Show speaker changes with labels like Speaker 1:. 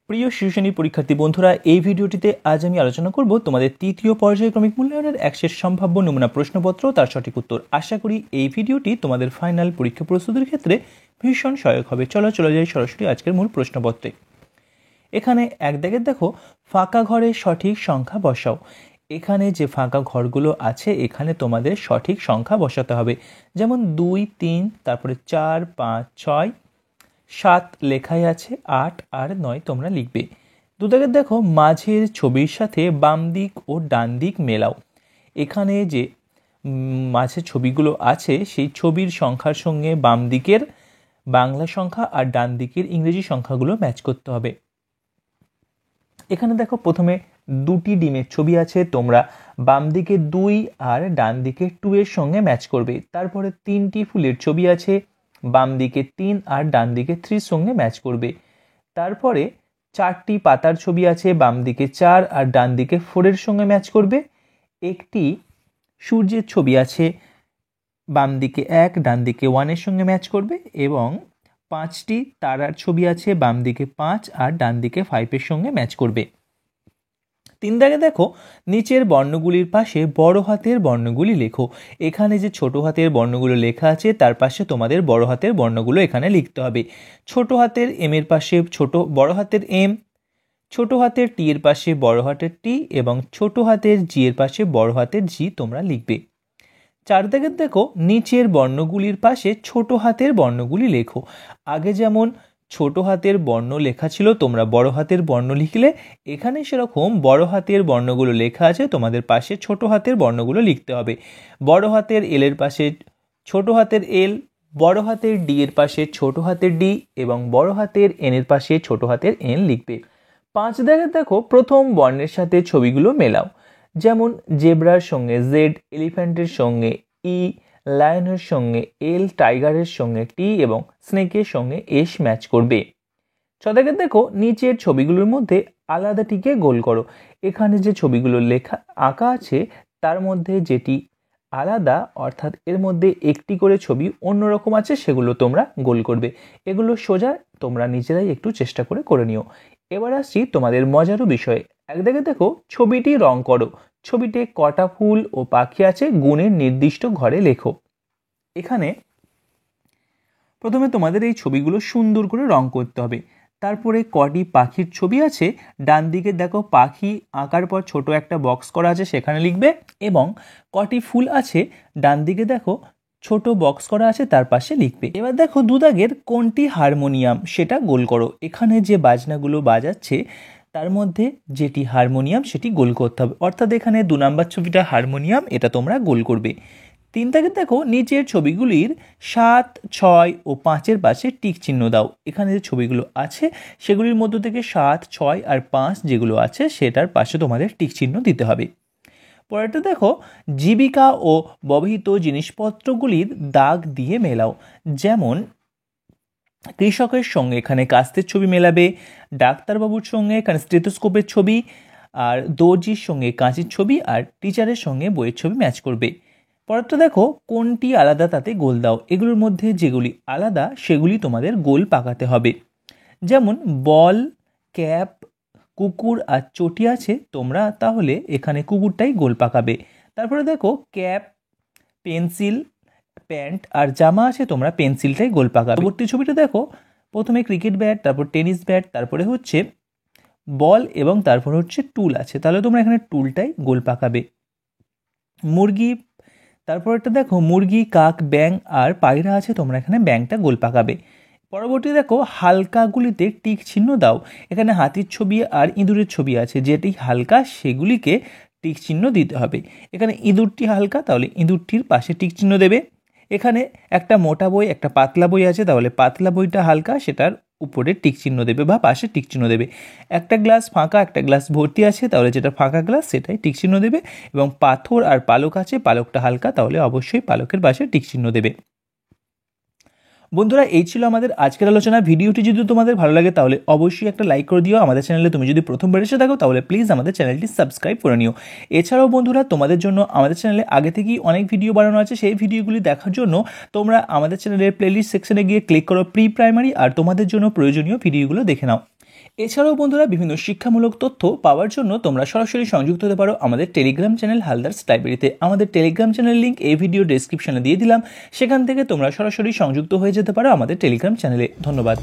Speaker 1: প্রিয় শিশু শ্রেণীর পরীক্ষার্থী বন্ধুরা, এই ভিডিওটিতে আজ আমি আলোচনা করব তোমাদের তৃতীয় পর্যায়ক্রমিক মূল্যায়নের একশেষ সম্ভাব্য নমুনা প্রশ্নপত্র তার সঠিক উত্তর। আশা করি এই ভিডিওটি তোমাদের ফাইনাল পরীক্ষা প্রস্তুতির ক্ষেত্রে ভীষণ সহায়ক হবে। চলে যাই সরাসরি আজকের মূল প্রশ্নপত্রে। এখানে এক দাগের দেখো, ফাঁকা ঘরে সঠিক সংখ্যা বসাও। এখানে যে ফাঁকা ঘরগুলো আছে এখানে তোমাদের সঠিক সংখ্যা বসাতে হবে। যেমন 2, 3, তারপরে 4, 5, 6, 7 লেখাই আছে, 8 আর 9 তোমরা লিখবে। দুদাগের দেখো, মাঝের ছবির সাথে বাম দিক ও ডান দিক মেলাও। এখানে যে মাঝের ছবিগুলো আছে সেই ছবির সংখ্যার সঙ্গে বাম দিকের বাংলা সংখ্যা আর ডান দিকের ইংরেজি সংখ্যাগুলো ম্যাচ করতে হবে। এখানে দেখো, প্রথমে দুটি ডিমের ছবি আছে, তোমরা বাম দিকে 2 আর ডান দিকে 2 এর সঙ্গে ম্যাচ করবে। তারপরে 3টি ফুলের ছবি আছে, বাম দিকে 3 আর ডান দিকে 3 সঙ্গে ম্যাচ করবে। তারপরে 4টি পাতার ছবি আছে, বাম দিকে 4 আর ডান দিকে 4 এর সঙ্গে ম্যাচ করবে। একটি সূর্যের ছবি আছে, বাম দিকে 1 ডান দিকে 1 এর সঙ্গে ম্যাচ করবে। এবং 5টি তারার ছবি আছে, বাম দিকে 5 আর ডান দিকে 5 এর সঙ্গে ম্যাচ করবে। 3 দাগে দেখো, নিচের বর্ণগুলির পাশে বড় হাতের বর্ণগুলি লেখো। এখানে যে ছোট হাতের বর্ণগুলো লেখা আছে তার পাশে তোমাদের বড় হাতের বর্ণগুলো এখানে লিখতে হবে। ছোট হাতের এম এর পাশে বড় হাতের এম, ছোট হাতের টি এর পাশে বড় হাতের টি এবং ছোট হাতের জি এর পাশে বড় হাতের জি তোমরা লিখবে। 4 দাগের দেখো, নিচের বর্ণগুলির পাশে ছোট হাতের বর্ণগুলি লেখো। আগে যেমন ছোট হাতের বর্ণ লেখা ছিল, তোমরা বড় হাতের বর্ণ লিখলে, এখানে সেরকম বড় হাতের বর্ণগুলো লেখা আছে, তোমাদের পাশে ছোট হাতের বর্ণগুলো লিখতে হবে। বড় হাতের এল এর পাশে ছোট হাতের এল, বড় হাতের ডি এর পাশে ছোট হাতের ডি এবং বড় হাতের এন এর পাশে ছোট হাতের এন লিখবে। 5 দাগের দেখো, প্রথম বর্ণের সাথে ছবিগুলো মেলাও। যেমন জেব্রার সঙ্গে জেড, এলিফ্যান্টের সঙ্গে ই, লায়নের সঙ্গে এল, টাইগারের সঙ্গে টি এবং স্নেকের সঙ্গে এস ম্যাচ করবে। 6 দাগের দেখো, নিচের ছবিগুলোর মধ্যে আলাদাটিকে গোল করো। এখানে যে ছবিগুলো আঁকা আছে তার মধ্যে যেটি আলাদা, অর্থাৎ এর মধ্যে একটি করে ছবি অন্যরকম আছে, সেগুলো তোমরা গোল করবে। এগুলো সোজা, তোমরা নিজেরাই একটু চেষ্টা করে নিও। এবার আসছি তোমাদের মজারও বিষয়ে। এক দাগে দেখো, ছবিটি রং করো। ছবিতে কটা ফুল ও পাখি আছে গুণের নির্দিষ্ট ঘরে লেখো। এখানে প্রথমে তোমাদের এই ছবিগুলো সুন্দর করে রং করতে হবে। তারপরে কটি পাখির ছবি আছে, ডান দিকে দেখো পাখি আঁকার পর ছোট একটা বক্স করা আছে, সেখানে লিখবে। এবং কটি ফুল আছে, ডান দিকে দেখো ছোট বক্স করা আছে, তার পাশে লিখবে। এবার দেখো, 2 দাগের কোনটি হারমোনিয়াম সেটা গোল করো। এখানে যে বাজনাগুলো বাজাচ্ছে তার মধ্যে যেটি হারমোনিয়াম সেটি গোল করতে হবে, অর্থাৎ এখানে 2 নাম্বার ছবিটা হারমোনিয়াম, এটা তোমরা গোল করবে। 3 দাগে দেখো, নিচের ছবিগুলির 7, 6 ও 5-এর পাশে টিক চিহ্ন দাও। এখানে যে ছবিগুলো আছে সেগুলির মধ্য থেকে 7, 6 আর 5 যেগুলো আছে সেটার পাশে তোমাদের টিক চিহ্ন দিতে হবে। পরেরটা দেখো, জীবিকা ও ব্যবহৃত জিনিসপত্রগুলির দাগ দিয়ে মেলাও। যেমন কৃষকের সঙ্গে এখানে কাস্তের ছবি মেলাবে, ডাক্তারবাবুর সঙ্গে এখানে স্টেথোস্কোপের ছবি, আর দর্জির সঙ্গে কাঁচির ছবি, আর টিচারের সঙ্গে বইয়ের ছবি ম্যাচ করবে। পরেরটা দেখো, কোনটি আলাদা তাতে গোল দাও। এগুলোর মধ্যে যেগুলি আলাদা সেগুলি তোমাদের গোল পাকাতে হবে। যেমন বল, ক্যাপ, কুকুর আর চটি আছে, তোমরা তাহলে এখানে কুকুরটাই গোল পাকাবে। তারপরে দেখো, ক্যাপ, পেন্সিল, প্যান্ট আর জামা আছে, তোমরা পেন্সিলটাই গোল পাকাবে। পরবর্তী ছবিটা দেখো, প্রথমে ক্রিকেট ব্যাট, তারপর টেনিস ব্যাট, তারপরে হচ্ছে বল এবং তারপর হচ্ছে টুল আছে, তাহলে তোমরা এখানে টুলটাই গোল পাকাবে। মুরগি, তারপর একটা দেখো মুরগি, কাক, ব্যাঙ আর পায়রা আছে, তোমরা এখানে ব্যাঙটা গোল পাকাবে। পরবর্তী দেখো, হালকাগুলিতে টিক চিহ্ন দাও। এখানে হাতির ছবি আর ইঁদুরের ছবি আছে, যেটি হালকা সেগুলিকে টিক চিহ্ন দিতে হবে। এখানে ইঁদুরটি হালকা, তাহলে ইঁদুরটির পাশে টিক চিহ্ন দেবে। এখানে একটা মোটা বই, একটা পাতলা বই আছে, তাহলে পাতলা বইটা হালকা, সেটার উপরে টিক চিহ্ন দেবে বা পাশে টিক চিহ্ন দেবে। একটা গ্লাস ফাঁকা, একটা গ্লাস ভর্তি আছে, তাহলে যেটা ফাঁকা গ্লাস সেটাই টিক চিহ্ন দেবে। এবং পাথর আর পালক আছে, পালকটা হালকা, তাহলে অবশ্যই পালকের পাশে টিক চিহ্ন দেবে। বন্ধুরা, এই ছিল আমাদের আজকের আলোচনা। ভিডিওটি যদি তোমাদের ভালো লাগে তাহলে অবশ্যই একটা লাইক করে দিও। আমাদের চ্যানেলে তুমি যদি প্রথমবার এসে থাকো তাহলে প্লিজ আমাদের চ্যানেলটি সাবস্ক্রাইব করে নিও। এছাড়াও বন্ধুরা, তোমাদের জন্য আমাদের চ্যানেলে আগে থেকেই অনেক ভিডিও বানানো আছে, সেই ভিডিওগুলি দেখার জন্য তোমরা আমাদের চ্যানেলের প্লেলিস্ট সেকশনে গিয়ে ক্লিক করো প্রি প্রাইমারি, আর তোমাদের জন্য প্রয়োজনীয় ভিডিওগুলো দেখে নাও। এছাড়াও বন্ধুরা বিভিন্ন শিক্ষামূলক তথ্য পাওয়ার জন্য তোমরা সরাসরি সংযুক্ত হতে পারো আমাদের টেলিগ্রাম চ্যানেল হালদার্স লাইব্রেরিতে। আমাদের টেলিগ্রাম চ্যানেল লিঙ্ক এই ভিডিও ডেসক্রিপশনে দিয়ে দিলাম, সেখান থেকে তোমরা সরাসরি সংযুক্ত হয়ে যেতে পারো আমাদের টেলিগ্রাম চ্যানেলে। ধন্যবাদ।